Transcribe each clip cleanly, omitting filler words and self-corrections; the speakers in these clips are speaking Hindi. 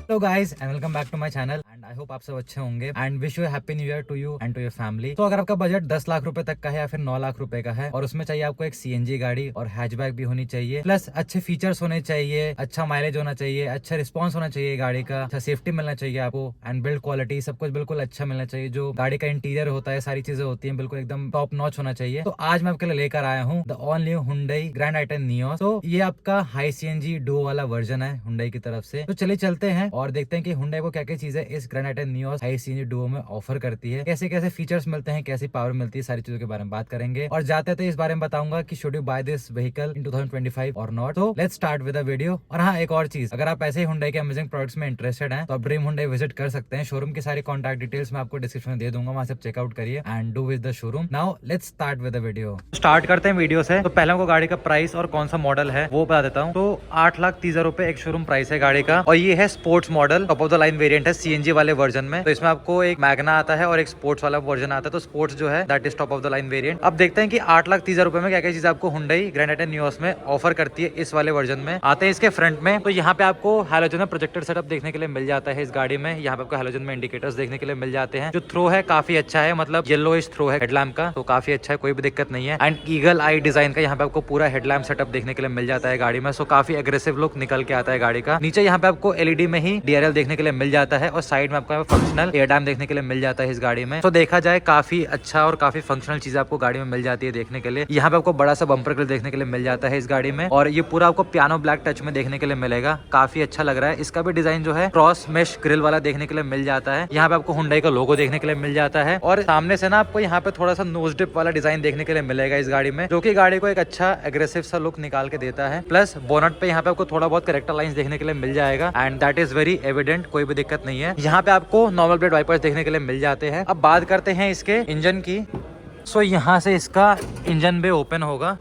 तो guys and welcome back to my channel and I hope आप सब अच्छे होंगे and wish you happy new year to you and to your family. तो अगर आपका बजट 10 लाख रुपए तक का है या फिर 9 लाख रुपए का है और उसमें चाहिए आपको एक सीएनजी गाड़ी और हैचबैक भी होनी चाहिए, प्लस अच्छे फीचर्स होने चाहिए, अच्छा माइलेज होना चाहिए, अच्छा रिस्पॉन्स होना चाहिए गाड़ी का, अच्छा सेफ्टी मिलना चाहिए आपको एंड बिल्ड क्वालिटी सब कुछ बिल्कुल अच्छा मिलना चाहिए। जो गाड़ी का इंटीरियर होता है सारी चीजें होती है बिल्कुल एकदम टॉप नॉच होना चाहिए। तो आज मैं आपके लिए लेकर आया हूँ the all new Hyundai grand आई-10 नियोस। तो ये आपका हाई सीएनजी डुओ वाला वर्जन है हुंडई की तरफ से। तो चलिए चलते हैं और देखते हैं कि हुंडई को क्या क्या चीजें इस ग्रैंड आई-10 नियोस हाई सीएनजी डुओ में ऑफर करती है, कैसे कैसे फीचर्स मिलते हैं, कैसी पावर मिलती है, सारी चीजों के बारे में बात करेंगे। और जाते थे इस बारे में बताऊंगा कि should you buy this vehicle in 2025 और नॉट। तो let's start with the video. और हाँ, एक और चीज, अगर आप ऐसे ही हुंडई के अमेजिंग प्रोडक्ट्स में इंटरेस्टेड हैं तो आप ड्रीम हुंडई विजिट कर सकते हैं। शोरूम की सारी कॉन्टैक्ट डिटेल्स मैं आपको डिस्क्रिप्शन में दे दूंगा, वहां से चेकआउट करिए and do with the showroom. Now let's start with the video. Start करते हैं वीडियो से। तो पहले को गाड़ी का प्राइस और कौन सा मॉडल है वो बता देता हूँ। तो 8,30,000 रुपए एक शोरूम प्राइस है गाड़ी का और ये है sports model, top of the line variant है सीएनजी वाले वर्जन में। तो इसमें आपको एक मैग्ना आता है और एक स्पोर्ट्स वाला वर्जन आता है। तो स्पोर्ट्स जो है that is top of the line variant. अब देखते हैं कि 8,30,000 रुपए में क्या क्या चीज आपको हुंडई ग्रैंड आई-10 नियोस में ऑफर करती है इस वाले वर्जन में। आते हैं इसके फ्रंट में। तो यहाँ पे आपको हैलोजन में प्रोजेक्टर सेटअप देखने के लिए मिल जाता है इस गाड़ी में। यहाँ पे आपको हैलोजन में इंडिकेटर्स देखने के लिए मिल जाते हैं। जो थ्रो है काफी अच्छा है, मतलब येलोइश थ्रो है हेडलैम्प का, तो काफी अच्छा है, कोई भी दिक्कत नहीं है। एंड ईगल आई डिजाइन का यहाँ पे आपको पूरा हेडलैम्प सेटअप देखने के लिए मिल जाता है गाड़ी में। सो काफी एग्रेसिव लुक निकल के आता है गाड़ी का। नीचे यहाँ पे आपको एलईडी में ही डीआरएल देखने के लिए मिल जाता है और साइड में आपको फंक्शनल एयर डैम देखने के लिए मिल जाता है इस गाड़ी में। तो देखा जाए काफी अच्छा और काफी फंक्शनल चीज आपको गाड़ी में मिल जाती है देखने के लिए। यहाँ पे आपको बड़ा सा बम्पर ग्रिल देखने के लिए मिल जाता है इस गाड़ी में और ये पूरा आपको पियानो ब्लैक टच में देखने के लिए मिलेगा, काफी अच्छा लग रहा है। इसका भी डिजाइन जो है क्रॉस मेश ग्रिल वाला देखने के लिए मिल जाता है। यहाँ पे आपको हुंडई का लोगो देखने के लिए मिल जाता है और सामने से ना आपको यहाँ पे थोड़ा सा नोज डिप वाला डिजाइन देखने के लिए मिलेगा इस गाड़ी में, जो कि गाड़ी को एक अच्छा एग्रेसिव सा लुक निकाल के देता है। प्लस बोनट पे यहाँ पे आपको थोड़ा बहुत कैरेक्टर लाइंस देखने के लिए मिल जाएगा and that is very evident, कोई भी दिक्कत नहीं है। यहाँ पे आपको नॉर्मल ब्लेड वाइपर्स देखने के लिए मिल जाते हैं। अब बात करते हैं इसके इंजन की। सो यहाँ से इसका इंजन बे ओपन होगा।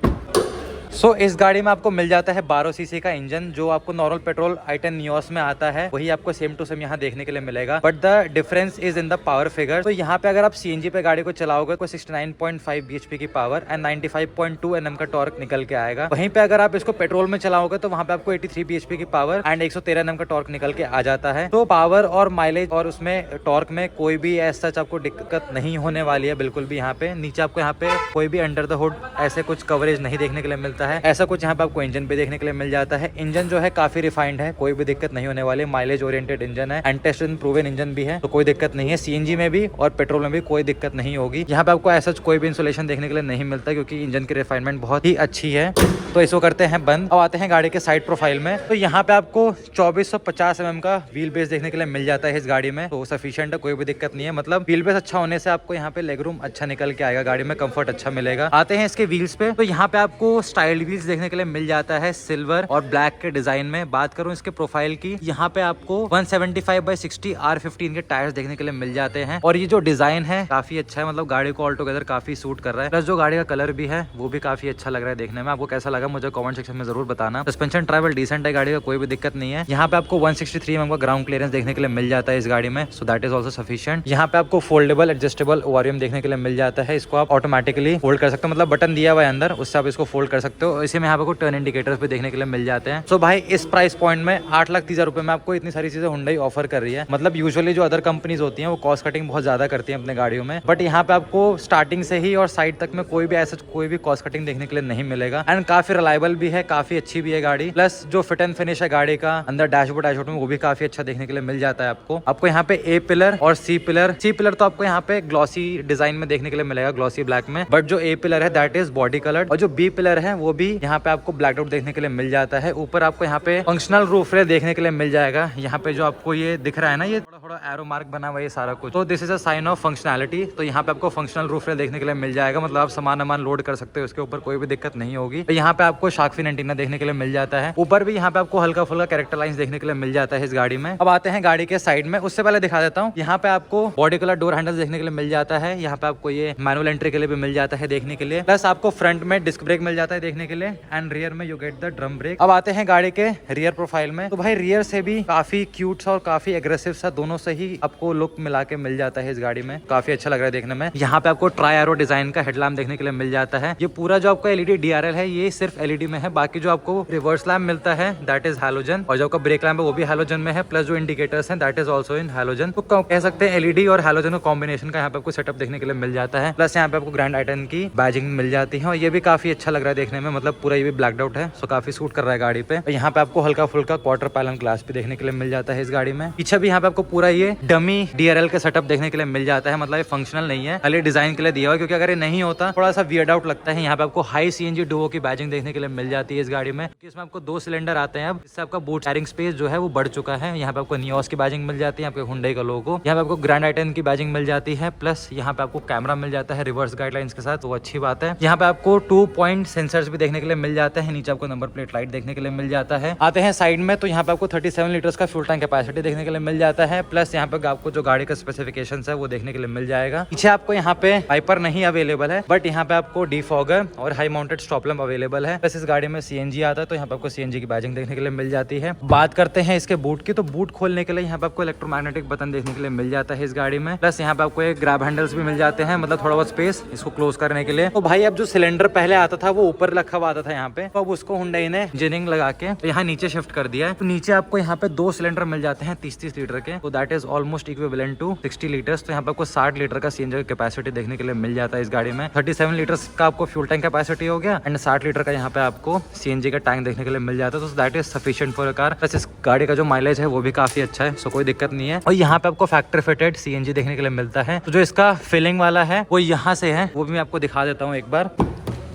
सो इस गाड़ी में आपको मिल जाता है 12 सीसी का इंजन, जो आपको नॉर्मल पेट्रोल आई-10 नियोस में आता है वही आपको सेम टू सेम यहाँ देखने के लिए मिलेगा, but the difference is in the power figure. तो यहाँ पे अगर आप सीएनजी पे गाड़ी को चलाओगे तो 69.5 bhp की पावर एंड 95.2 Nm का टॉर्क निकल के आएगा। वहीं पे अगर आप इसको पेट्रोल में चलाओगे तो वहाँ पे आपको 83 bhp की पावर एंड 113 Nm का टॉर्क निकल के आ जाता है। तो पावर और माइलेज और उसमें टॉर्क में कोई भी ऐसा आपको दिक्कत नहीं होने वाली है बिल्कुल भी। यहाँ पे नीचे आपको यहाँ पे कोई भी अंडर द हुड ऐसे कुछ कवरेज नहीं देखने के लिए मिलता है, ऐसा कुछ यहाँ पे आपको इंजन पे देखने के लिए मिल जाता है। इंजन जो है काफी रिफाइंड है, कोई भी दिक्कत नहीं होने वाली, माइलेज ओरिएंटेड इंजन है and test and proven engine भी है, तो कोई दिक्कत नहीं है। सीएनजी में भी और पेट्रोल में भी कोई दिक्कत नहीं होगी। यहाँ पे आपको ऐसा कोई भी इंसुलेशन देखने के लिए नहीं मिलता क्योंकि इंजन की रिफाइनमेंट बहुत ही अच्छी है। तो इसको करते हैं बंद। अब आते हैं गाड़ी के साइड प्रोफाइल में। तो यहाँ पे आपको 2450 mm का व्हील बेस देखने के लिए मिल जाता है इस गाड़ी में, तो सफिशिएंट है, कोई भी दिक्कत नहीं है। मतलब व्हील बेस अच्छा होने से आपको यहाँ पे लेग रूम अच्छा निकल के आएगा, गाड़ी में कंफर्ट अच्छा मिलेगा। आते हैं इसके व्हील्स पे। तो यहाँ पे आपको स्टाइल्ड व्हील्स देखने के लिए मिल जाता है सिल्वर और ब्लैक के डिजाइन में। बात करूं इसके प्रोफाइल की, यहाँ पे आपको 175/60 R15 के टायर्स देखने के लिए मिल जाते हैं और ये जो डिजाइन है काफी अच्छा है, मतलब गाड़ी को ऑल टुगेदर काफी सूट कर रहा है। प्लस जो गाड़ी का कलर भी है वो भी काफी अच्छा लग रहा है देखने में। आपको कैसा लगा मुझे कमेंट सेक्शन में जरूर बताना। सस्पेंशन ट्रैवल डिसेंट है गाड़ी का, कोई भी दिक्कत नहीं है। यहाँ पे आपको 163 mm का ग्राउंड क्लियरेंस देखने के लिए मिल जाता है इस गाड़ी में, so that is also sufficient. यहाँ पे आपको फोल्डेबल एडजस्टेबल ओआरएम देखने के लिए मिल जाता है, इसको आप ऑटोमेटिकली फोल्ड कर सकते हो, मतलब बटन दिया हुआ है अंदर, उससे आप इसको फोल्ड कर सकते हो। इसी में यहाँ पे टर्न इंडिकेटर्स भी देखने के लिए मिल जाते हैं। सो भाई इस प्राइस पॉइंट में 8,30,000 रुपए में आपको इतनी सारी चीजें हुंडई ऑफर कर रही है। मतलब यूजुअली जो अदर कंपनीज होती हैं वो कॉस्ट कटिंग बहुत ज्यादा करती हैं अपने गाड़ियों में, बट यहाँ पे आपको स्टार्टिंग से ही और साइड तक में कोई भी ऐसा कोई भी कॉस्ट कटिंग देखने के लिए नहीं मिलेगा एंड काफी रिलायबल भी है, काफी अच्छी भी है गाड़ी। प्लस जो फिट एंड फिनिश है गाड़ी का अंदर डैशबोर्ड में वो भी काफी अच्छा देखने के लिए मिल जाता है आपको यहाँ पे ए पिलर और सी पिलर तो आपको यहाँ पे ग्लॉसी डिजाइन में देखने के लिए मिलेगा, ग्लॉसी ब्लैक में, बट जो ए पिलर है दैट इज बॉडी कलर्ड और जो बी पिलर है वो भी यहाँ पे आपको ब्लैक आउट देखने के लिए मिल जाता है। ऊपर आपको यहाँ पे फंक्शनल रूफ रेल देखने के लिए मिल जाएगा। यहाँ पे जो आपको ये दिख रहा है ना, ये थोड़ा थोड़ा एरो मार्क बना हुआ है सारा कुछ, तो this is a sign of functionality. तो यहाँ पे आपको फंक्शनल रूफ रेल देखने के लिए मिल जाएगा, मतलब आप सामान लोड कर सकते हो उसके ऊपर, कोई भी दिक्कत नहीं होगी। तो यहाँ पे आपको शार्क फिन एंटीना देखने के लिए मिल जाता है। ऊपर भी यहाँ पे आपको हल्का फुल्का कैरेक्टर लाइंस देखने के लिए मिल जाता है इस गाड़ी में। अब आते हैं गाड़ी के साइड में, उससे पहले दिखा देता हूँ। यहाँ पे आपको बॉडी कलर डोर हैंडल देखने के लिए मिल जाता है। यहाँ पे आपको ये मैनुअल एंट्री के लिए भी मिल जाता है देखने के लिए, प्लस आपको फ्रंट में डिस्क ब्रेक मिल जाता है देखने के लिए एंड रियर में you get the drum brake. अब आते हैं गाड़ी के रियर प्रोफाइल में। तो भाई रियर से भी काफी क्यूट सा और काफी एग्रेसिव सा दोनों से ही आपको लुक मिला के मिल जाता है इस गाड़ी में, काफी अच्छा लग रहा है देखने में। यहाँ पे आपको ट्राई एरो डिजाइन का हेडलैम्प देखने के लिए मिल जाता है। ये पूरा जो आपका एलईडी DRL है ये सिर्फ एलईडी में है, बाकी जो आपको रिवर्स लैम्प मिलता है दैट इज हैलोजन, और जो आपका ब्रेक लैम्प है वो भी हैलोजन में है, प्लस जो इंडिकेटर्स हैं that is also in halogen. तो कह सकते हैं एलईडी और हैलोजन का कॉम्बिनेशन का यहाँ पे आपको सेटअप देखने के लिए मिल जाता है। प्लस यहाँ पे आपको ग्रैंड आइटन की बैजिंग मिल जाती है, और ये भी काफी अच्छा लग रहा है देखने में, मतलब पूरा ये भी ब्लैक्ड आउट है, सो काफी सूट कर रहा है गाड़ी पे। यहाँ पे आपको हल्का फुल्का क्वार्टर पैनल ग्लास भी देखने के लिए मिल जाता है इस गाड़ी में। पीछे भी यहाँ पे आपको पूरा ये डमी DRL का सेटअप देखने के लिए मिल जाता है, मतलब ये फंक्शनल नहीं है, खाली डिजाइन के लिए दिया हुआ है, क्योंकि अगर ये नहीं होता थोड़ा सा वियर्ड आउट लगता है। यहाँ पे आपको हाई CNG डुओ की बैजिंग देखने के लिए मिल जाती है इस गाड़ी में। इसमें आपको 2 सिलेंडर आते हैं, अब इससे आपका बूट कैरिंग स्पेस जो है वो बढ़ चुका है। यहाँ पे आपको नियोस की बैजिंग मिल जाती है, आपके हुंडई का लोगो। यहाँ पे आपको ग्रैंड आइटन की बैजिंग मिल जाती है, प्लस यहाँ पे आपको कैमरा मिल जाता है रिवर्स गाइडलाइंस के साथ, वो अच्छी बात है। यहाँ पे आपको 2 पॉइंट सेंसर्स भी देखने के लिए मिल जाते हैं, नीचे आपको नंबर प्लेट लाइट देखने के लिए मिल जाता है। आते हैं साइड में, तो यहाँ पे आपको 37 लीटर्स का फ्यूल टैंक कैपेसिटी देखने के लिए मिल जाता है, प्लस यहाँ पे आपको जो गाड़ी का स्पेसिफिकेशन है वो देखने के लिए मिल जाएगा। पीछे आपको यहाँ पे वाइपर नहीं अवेलेबल है, बट यहाँ पे आपको डिफॉगर और high mounted stop lamp available है। प्लस इस गाड़ी में CNG आता है, तो यहाँ पे आपको CNG की बैजिंग देखने के लिए मिल जाती है। बात करते हैं इसके बूट की, तो बूट खोलने के लिए यहाँ पे आपको इलेक्ट्रोमैग्नेटिक बटन देखने के लिए मिल जाता है इस गाड़ी में। प्लस यहाँ पे आपको एक ग्रैब हैंडल्स भी मिल जाते हैं, मतलब थोड़ा बहुत स्पेस इसको क्लोज करने के लिए। तो भाई अब जो सिलेंडर पहले आता था वो ऊपर रखा हुआ आता था यहाँ पे, तो अब उसको हुंडई ने इंजीनियरिंग लगा के तो यहाँ नीचे शिफ्ट कर दिया है। तो नीचे आपको यहाँ पे 2 सिलेंडर मिल जाते हैं 30-30 लीटर के, तो that is almost equivalent to 60 litres. तो यहाँ पे आपको 60 लीटर का CNG कैपेसिटी देखने के लिए मिल जाता है इस गाड़ी में। 37 लीटर्स का आपको फ्यूल टैंक कैपेसिटी हो गया, एंड 60 लीटर का यहाँ पे आपको CNG का टैंक देखने के लिए मिल जाता है, तो that is sufficient for a car. Plus इस गाड़ी का जो माइलेज है वो भी काफी अच्छा है, सो कोई दिक्कत नहीं है। और यहाँ पे आपको फैक्ट्री फिटेड CNG देखने के लिए मिलता है। तो जो इसका फिलिंग वाला है वो यहाँ से है, वो भी मैं आपको दिखा देता हूँ एक बार।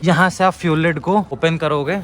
यहाँ से आप फ्यूल लिड को ओपन करोगे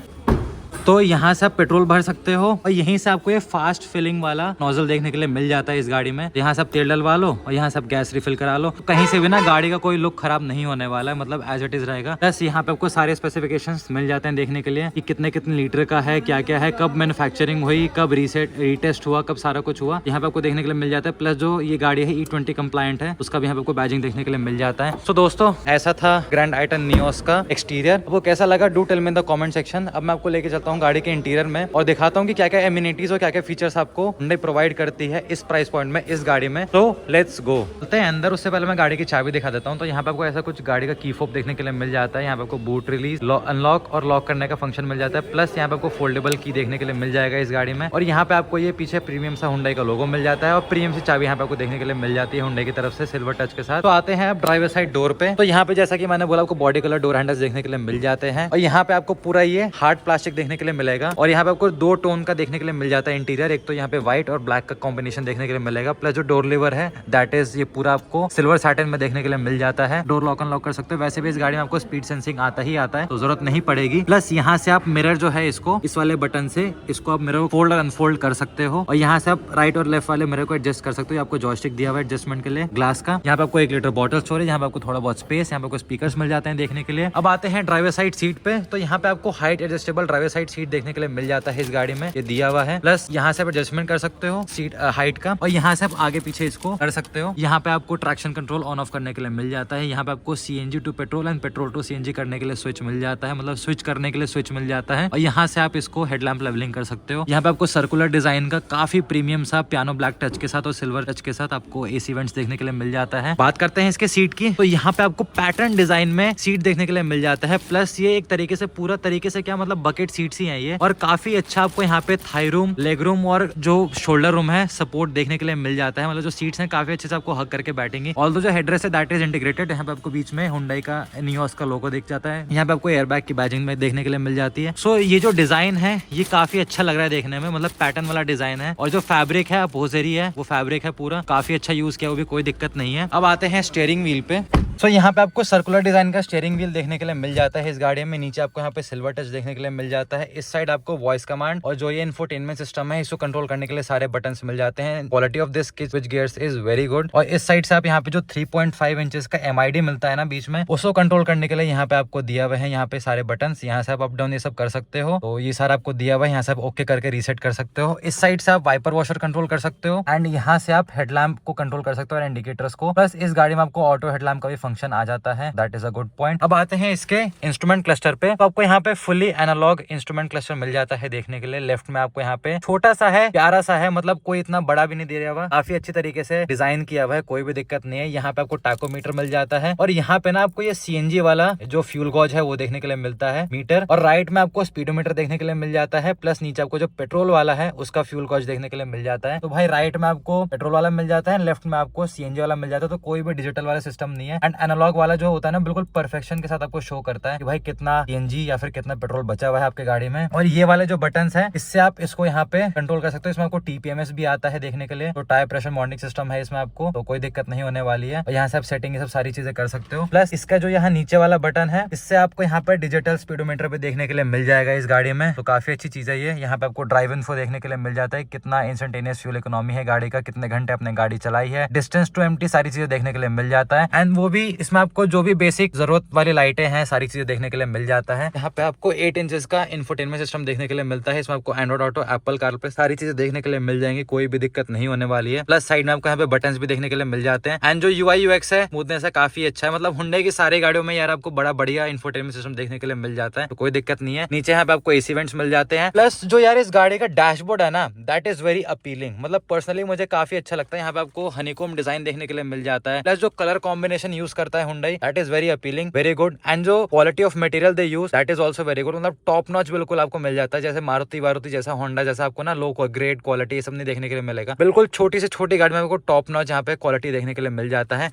तो यहाँ से आप पेट्रोल भर सकते हो, और यहीं से आपको ये फास्ट फिलिंग वाला नोजल देखने के लिए मिल जाता है इस गाड़ी में। यहाँ से आप तेल डलवा लो और यहाँ से आप गैस रिफिल करा लो, तो कहीं से भी ना गाड़ी का कोई लुक खराब नहीं होने वाला है, मतलब एज इट इज रहेगा। प्लस यहाँ पे आपको सारे स्पेसिफिकेशंस मिल जाते हैं देखने के लिए कि कितने कितने लीटर का है, क्या क्या है, कब मैन्युफैक्चरिंग हुई, कब रीटेस्ट हुआ, कब सारा कुछ हुआ, यहाँ पे आपको देखने के लिए मिल जाता है। प्लस जो ये गाड़ी है E20 कंप्लायंट है, उसका भी यहाँ पे आपको बैजिंग देखने के लिए मिल जाता है। तो दोस्तों ऐसा था ग्रैंड आइटन नियोस का एक्सटीरियर। वो कैसा लगा do tell me in the comment section. अब मैं आपको लेके चलता हूँ गाड़ी के इंटीरियर में और दिखाता हूँ कि क्या क्या एमिनिटीज और क्या क्या फीचर्स आपको हुंडई प्रोवाइड करती है इस प्राइस पॉइंट में इस गाड़ी में। तो लेट्स गो, चलते हैं अंदर। उससे पहले मैं गाड़ी की चाबी दिखा देता हूँ। तो यहाँ पे आपको ऐसा कुछ गाड़ी का की फोब देखने के लिए मिल जाता है। यहाँ पे आपको बूट रिलीज, अनलॉक और लॉक करने का फंक्शन मिल जाता है। प्लस यहाँ पे आपको फोल्डेबल की देखने के लिए मिल जाएगा इस गाड़ी में, और यहाँ पे आपको ये पीछे प्रीमियम सा हुंडई का लोगो मिल जाता है, और प्रीमियम सी चाबी यहाँ पे आपको देखने के लिए मिल जाती है हुंडई की तरफ से सिल्वर टच के साथ। तो आते हैं अब ड्राइवर साइड डोर पे। तो यहाँ पे जैसा कि मैंने बोला आपको बॉडी कलर डोर हैंडल्स देखने के लिए मिल जाते हैं, और यहाँ पे आपको पूरा ये हार्ड प्लास्टिक देखने के लिए मिलेगा, और यहाँ पे आपको 2 टोन का देखने के लिए मिल जाता है इंटीरियर। एक तो यहाँ पे व्हाइट और ब्लैक का कॉम्बिनेशन देखने के लिए मिलेगा, प्लस जो डोर लीवर है दैट इज ये पूरा आपको सिल्वर सैटिन में देखने के लिए मिल जाता है। डोर लॉक अनलॉक कर सकते हो। वैसे भी इस गाड़ी में आपको स्पीड सेंसिंग आता ही आता है, तो जरूरत नहीं पड़ेगी। प्लस यहाँ से आप मिरर जो है इसको इस वाले बटन से इसको आप मिरर फोल्ड और अनफोल्ड कर सकते हो, और यहाँ से आप राइट और लेफ्ट वाले मिरर को एडजस्ट कर सकते हो। आपको जॉयस्टिक दिया हुआ है एडजस्टमेंट के लिए ग्लास का। यहाँ पे आपको 1 लीटर बॉटल स्टोरेज, यहाँ पे आपको थोड़ा बहुत स्पेस, यहाँ पे आपको स्पीकर्स मिल जाते हैं देखने के लिए। अब आते हैं ड्राइवर साइड सीट पे। तो यहाँ पे आपको height adjustable driver side seat देखने के लिए मिल जाता है इस गाड़ी में, ये दिया हुआ है। प्लस यहाँ से आप एडजस्टमेंट कर सकते हो सीट हाइट का, और यहाँ से आप आगे पीछे इसको कर सकते हो। यहाँ पे आपको ट्रैक्शन कंट्रोल ऑन ऑफ करने के लिए मिल जाता है। यहाँ पे आपको CNG to petrol and petrol to CNG करने के लिए स्विच मिल जाता है, मतलब स्विच करने के लिए स्विच मिल जाता है, और यहाँ से आप इसको हेडलैम्प लेवलिंग कर सकते हो। यहाँ पे आपको सर्कुलर डिजाइन का काफी प्रीमियम सा पियानो ब्लैक टच के साथ और सिल्वर टच के साथ आपको AC वेंट्स देखने के लिए मिल जाता है। बात करते हैं इसके सीट की, तो यहाँ पे आपको पैटर्न डिजाइन में सीट देखने के लिए मिल जाता है। प्लस ये एक तरीके से पूरा तरीके से क्या मतलब बकेट सीट्स ही है ये, और काफी अच्छा आपको यहाँ पे थाई रूम, लेग रूम और जो शोल्डर रूम है सपोर्ट देखने के लिए मिल जाता है। मतलब जो सीट्स हैं काफी अच्छे से आपको हक करके बैठेंगे। ऑल्दो जो हेडरेस्ट है दैट इज इंटीग्रेटेड। यहाँ पे आपको बीच में हुंडई का नियोस का लोगो दिख जाता है। यहाँ पे आपको एयरबैग की बैजिंग में देखने के लिए मिल जाती है। सो ये जो डिजाइन है ये काफी अच्छा लग रहा है देखने में, मतलब पैटर्न वाला डिजाइन है, और जो फैब्रिक है अपोजरी है वो फैब्रिक है पूरा काफी अच्छा यूज किया, वो भी कोई दिक्कत नहीं है। अब आते हैं स्टीयरिंग व्हील पे। सो यहाँ पे आपको सर्कुलर डिजाइन का स्टीयरिंग व्हील देखने के लिए मिल जाता है इस गाड़ी में। नीचे आपको यहाँ पे सिल्वर टच देखने के लिए मिल जाता है। इस साइड आपको वॉइस कमांड और जो ये इंफोटेनमेंट सिस्टम है इसको कंट्रोल करने के लिए सारे बटन्स मिल जाते हैं। Quality of this switch gears is very good. और इस साइड से आप यहाँ पे जो 3.5 इंचेस का MID मिलता है ना बीच में, उसको कंट्रोल करने के लिए यहाँ पे आपको दिया हुआ है यहाँ पे सारे बटन्स। यहाँ से आप अप डाउन ये सब कर सकते हो, तो ये सारा आपको दिया हुआ है। यहाँ से आप ओके करके रीसेट कर सकते हो। इस साइड से आप वाइपर वॉशर कंट्रोल कर सकते हो, एंड यहाँ से आप हेडलैम्प को कंट्रोल कर सकते हो और इंडिकेटर्स को। प्लस इस गाड़ी में आपको ऑटो हेडलैम्प का भी फंक्शन आ जाता है, that is a good point. अब आते हैं इसके इंस्ट्रूमेंट क्लस्टर पे, तो आपको यहाँ पे फुली एनालॉग इंस्ट्रूमेंट क्लस्टर मिल जाता है देखने के लिए। लेफ्ट में आपको यहाँ पे छोटा सा है, प्यारा सा है, मतलब कोई इतना बड़ा भी नहीं दे रहा हुआ, काफी अच्छी तरीके से डिजाइन किया हुआ है, कोई भी दिक्कत नहीं है। यहाँ पे आपको टाकोमीटर मिल जाता है और यहाँ पे ना आपको ये सीएनजी वाला जो फ्यूल गॉज है वो देखने के लिए मिलता है मीटर, और राइट में आपको स्पीडोमीटर देखने के लिए मिल जाता है, प्लस नीचे आपको जो पेट्रोल वाला है उसका फ्यूल गॉज देखने के लिए मिल जाता है। तो भाई राइट में आपको पेट्रोल वाला मिल जाता है, लेफ्ट में आपको सीएनजी वाला मिल जाता है, तो कोई भी डिजिटल वाला सिस्टम नहीं है। एंड एनालॉग वाला जो होता है ना बिल्कुल परफेक्शन के साथ आपको शो करता है कि भाई कितना सीएनजी या फिर कितना पेट्रोल बचा हुआ है आपके गाड़ी में। और ये वाले जो बटन्स है इससे आप इसको यहाँ पे कंट्रोल कर सकते हो। इसमें आपको टीपीएमएस भी आता है देखने के लिए, तो टायर प्रेशर मॉनिटरिंग सिस्टम है इसमें आपको, तो कोई दिक्कत नहीं होने वाली है। और यहाँ से आप सेटिंग ये सब सारी चीजें कर सकते हो। प्लस इसका जो यहाँ नीचे वाला बटन है इससे आपको यहाँ पे डिजिटल स्पीडोमीटर भी देखने के लिए मिल जाएगा इस गाड़ी में, तो काफी अच्छी चीज है ये। यहाँ पे आपको ड्राइव इन्फो देखने के लिए मिल जाता है, कितना इंस्टेंटेनियस फ्यूल इकोनॉमी है गाड़ी का, कितने घंटे अपने गाड़ी चलाई है, डिस्टेंस टू एम्प्टी, सारी चीजें देखने के लिए मिल जाता है। एंड वो भी इसमें आपको जो भी बेसिक जरूरत वाली लाइटें हैं सारी चीजें देखने के लिए मिल जाता है। यहाँ पे आपको 8 इंचेस का इंफोटेनमेंट सिस्टम देखने के लिए मिलता है। इसमें आपको एंड्रॉइड ऑटो, एप्पल कारप्ले सारी चीजें देखने के लिए मिल जाएंगी, कोई भी दिक्कत नहीं होने वाली है। प्लस साइड में आपको यहाँ पे बटन्स भी देखने के लिए मिल जाते हैं। एंड जो यूआई यूएक्स है स्मूथनेस है काफी अच्छा है, मतलब हुंडई की सारी गाड़ियों में यार आपको बड़ा बढ़िया इंफोटेनमेंट सिस्टम देखने के लिए मिल जाता है, तो कोई दिक्कत नहीं है। नीचे यहाँ पे आपको एसी वेंट्स मिल जाते हैं। प्लस जो यार इस गाड़ी का डैशबोर्ड है ना दैट इज वेरी अपीलिंग, मतलब पर्सनली मुझे काफी अच्छा लगता है। यहाँ पे आपको हनीकोम डिजाइन देखने के लिए मिल जाता है, प्लस जो कलर कॉम्बिनेशन यूज करता है Hyundai that is very appealing, very good. And जो quality of material they use that is also very good, मतलब टॉप नॉच बिल्कुल आपको मिल जाता है। जैसे मारुति वारुति जैसा, होंडा जैसा आपको ना लो ग्रेड क्वालिटी ये सब नहीं देखने के लिए मिलेगा। बिल्कुल छोटी से छोटी गाड़ी में आपको टॉप नॉच यहाँ पे क्वालिटी देखने के लिए मिल जाता है।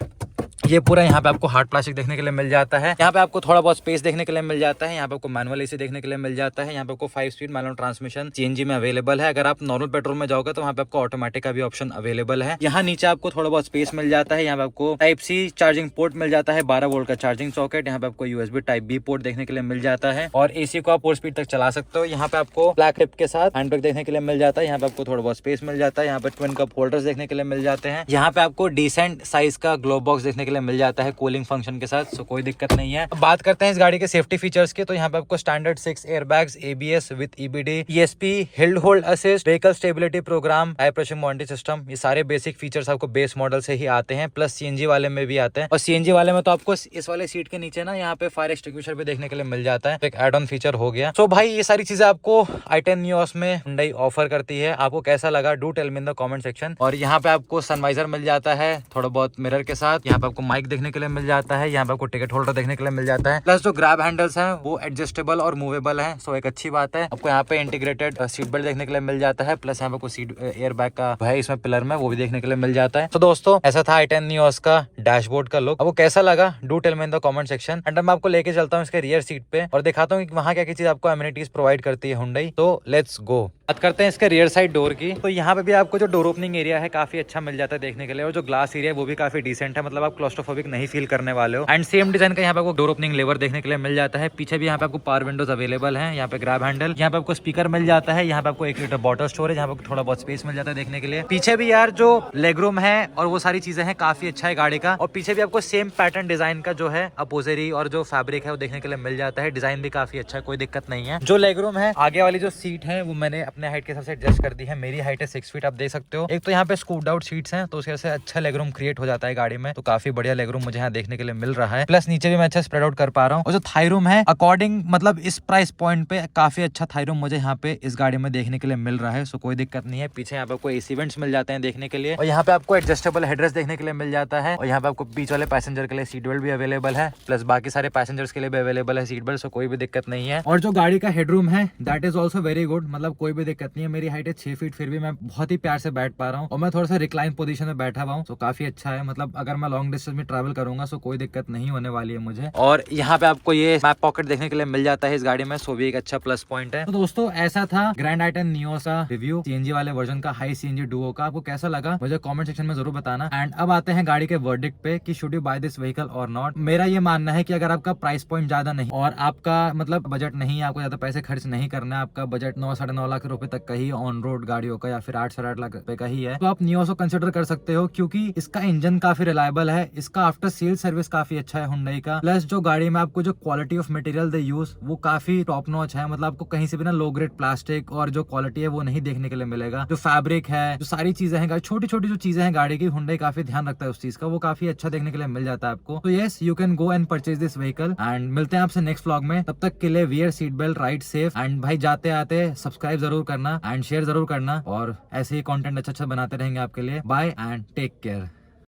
ये पूरा यहाँ पे आपको हार्ड प्लास्टिक देखने के लिए मिल जाता है। यहाँ पे आपको थोड़ा बहुत स्पेस देखने के लिए मिल जाता है। यहाँ पे आपको मैनुअल एसी देखने के लिए मिल जाता है। यहाँ पे आपको 5 स्पीड मैनुअल ट्रांसमिशन सीएनजी में अवेलेबल है। अगर आप नॉर्मल पेट्रोल में जाओगे तो वहाँ पे आपको ऑटोमेटिक का भी ऑप्शन अवेलेबल है। यहाँ नीचे आपको थोड़ा बहुत स्पेस मिल जाता है। यहाँ पे आपको टाइप सी चार्जिंग पोर्ट मिल जाता है, 12 वोल्ट का चार्जिंग सॉकेट। यहाँ पे आपको यूएसबी टाइप बी पोर्ट देखने के लिए मिल जाता है और एसी को आप 4 स्पीड तक चला सकते हो। यहाँ पे आपको ब्लैक टिप के साथ हैंड ब्रेक देखने के लिए मिल जाता है। यहाँ पे आपको थोड़ा बहुत स्पेस मिल जाता है। यहाँ पे ट्विन कप होल्डर्स देखने के लिए मिल जाते हैं। यहाँ पे आपको डिसेंट साइज का ग्लोव बॉक्स देखने के लिए मिल जाता है कूलिंग फंक्शन के साथ, सो कोई दिक्कत नहीं है। अब बात करते हैं इस गाड़ी के सेफ्टी फीचर्स के, तो यहाँ पे आपको standard 6 airbags, ABS with EBD, ESP, hill hold assist, vehicle stability programme, tyre pressure monitoring system, ये सारे बेसिक फीचर्स आपको बेस मॉडल से ही आते हैं। प्लस सीएनजी वाले में भी आते हैं, और सीएनजी वाले में तो आपको इस वाले सीट के नीचे ना यहाँ पे फायर एक्सटिंग्विशर भी देखने के लिए मिल जाता है, एक एड ऑन फीचर हो गया। सो भाई ये सारी चीजें आपको i10 न्यूस में हुंडई ऑफर करती है। आपको कैसा लगा do tell me in the comment section. और यहाँ पे आपको सनवाइजर मिल जाता है थोड़ा बहुत मिरर के साथ। यहाँ पे आपको माइक देखने के लिए मिल जाता है। यहाँ पे आपको टिकट होल्डर देखने के लिए मिल जाता है। प्लस जो ग्रैब हैंडल्स हैं वो एडजस्टेबल और मूवेबल हैं, सो एक अच्छी बात है। आपको यहाँ पे इंटीग्रेटेड सीट बेल्ट देखने के लिए मिल जाता है। प्लस यहाँ पे कोई सीट एयर बैग का है इसमें पिलर में, वो भी देखने के लिए मिल जाता है। तो दोस्तों ऐसा था i10 न्यूस का डैशबोर्ड का लुक। अब वो कैसा लगा do tell me in the comment section. And मैं आपको लेके चलता हूँ इसके रियर सीट पे और दिखाता हूँ कि वहाँ क्या क्या चीज आपको एमिनिटीज प्रोवाइड करती है हुंडई। तो लेट्स गो। बात करते हैं इसके रियर साइड डोर की, तो यहाँ पे भी आपको जो डोर ओपनिंग एरिया है काफी अच्छा मिल जाता है देखने के लिए, और जो ग्लास एरिया है वो भी काफी डिसेंट है, मतलब आप क्लॉस्ट्रोफोबिक नहीं फील करने वाले हो। एंड सेम डिजाइन का यहाँ पे आपको डोर ओपनिंग लेवर देखने के लिए मिल जाता है। पीछे भी यहाँ पे आपको पावर विंडोज अवेलेबल है। यहाँ पे ग्रैब हैंडल, यहाँ पे आपको स्पीकर मिल जाता है। यहाँ पे आपको 1 लीटर बॉटल स्टोरेज, यहाँ पे थोड़ा बहुत स्पेस मिल जाता है देखने के लिए। पीछे भी यार जो लेग रूम है और वो सारी चीजें हैं काफी अच्छा है गाड़ी का। और पीछे भी आपको सेम पैटर्न डिजाइन का जो है अपोजरी और जो फैब्रिक है वो देखने के लिए मिल जाता है। डिजाइन भी काफी अच्छा है, कोई दिक्कत नहीं है। जो लेग रूम है, आगे वाली जो सीट है वो मैंने अपने हाइट के हिसाब से एडजस्ट कर दी है। मेरी हाइट है 6 फीट, आप देख सकते हो। एक तो यहाँ पे स्कूप्ड आउट सीट्स हैं, तो उसकी वजह से अच्छा लेग रूम क्रिएट हो जाता है गाड़ी में, तो काफी बढ़िया लेग रूम मुझे यहाँ देखने के लिए मिल रहा है। प्लस नीचे भी मैं अच्छा स्प्रेड आउट कर पा रहा हूँ। और जो थाई रूम है अकॉर्डिंग मतलब इस प्राइस पॉइंट पे काफी अच्छा थाई रूम मुझे यहाँ पे इस गाड़ी में देखने के लिए मिल रहा है, सो कोई दिक्कत नहीं है। पीछे यहाँ पे आपको एसी वेंट्स मिल जाते हैं देखने के लिए, और यहाँ पे आपको एडजस्टेबल हेडरेस्ट देखने के लिए मिल जाता है। और यहाँ पे आपको बीच वाले पैसेंजर के लिए सीट बेल्ट भी अवेलेबल है, प्लस बाकी सारे पैसेंजर्स के लिए भी अवेलेबल है सीट बेल्ट, सो कोई भी दिक्कत नहीं है। और जो गाड़ी का हेडरूम है that is also very good, मतलब कोई भी दिक्कत नहीं है। मेरी हाइट है 6 फीट, फिर भी मैं बहुत ही प्यार से बैठ पा रहा हूँ, और मैं थोड़ा सा रिक्लाइन पोजीशन में बैठा हुआ हूँ, सो काफी अच्छा है। मतलब अगर मैं लॉन्ग डिस्टेंस में ट्रैवल करूंगा सो कोई दिक्कत नहीं होने वाली है मुझे। और यहाँ पे आपको ये मैप पॉकेट देखने के लिए मिल जाता है इस गाड़ी में, सो भी एक अच्छा प्लस पॉइंट है। तो दोस्तों ऐसा था ग्रैंड i10 नियो का रिव्यू, सीएनजी वाले वर्जन का, हाई सीएनजी डुओ का। आपको कैसा लगा मुझे कमेंट सेक्शन में जरूर बताना। एंड अब आते हैं गाड़ी के वर्डिक्ट पे कि should you buy this vehicle और नॉट। मेरा ये मानना है कि अगर आपका प्राइस पॉइंट ज्यादा नहीं और आपका मतलब बजट नहीं है, आपको ज्यादा पैसे खर्च नहीं करना है, आपका बजट 9 साढ़े 9 लाख रुपए तक का ही ऑन रोड गाड़ियों का, या फिर 8 साढ़े 8 लाख रुपए का ही है, तो आप नियो को कंसिडर कर सकते हो, क्योंकि इसका इंजन काफी रिलायबल है, इसका आफ्टर सेल सर्विस काफी अच्छा है Hyundai का। प्लस जो गाड़ी में आपको जो quality of material they use वो काफी टॉप नॉच है। मतलब आपको कहीं से भी ना लो ग्रेड प्लास्टिक और जो क्वालिटी है वो नहीं देखने के लिए मिलेगा। जो फैब्रिक है, जो सारी चीजें हैं, छोटी छोटी जो चीजें हैं गाड़ी की, Hyundai काफी ध्यान रखता है उस चीज का, वो काफी अच्छा देखने के लिए मिल जाता है आपको। तो yes, you can go and purchase this vehicle and मिलते हैं आपसे नेक्स्ट व्लॉग में। तब तक के लिए wear seat belt, ride safe and भाई जाते आते सब्सक्राइब जरूर करना एंड शेयर जरूर करना, और ऐसे ही कंटेंट अच्छा अच्छा बनाते रहेंगे आपके लिए। Bye and take care.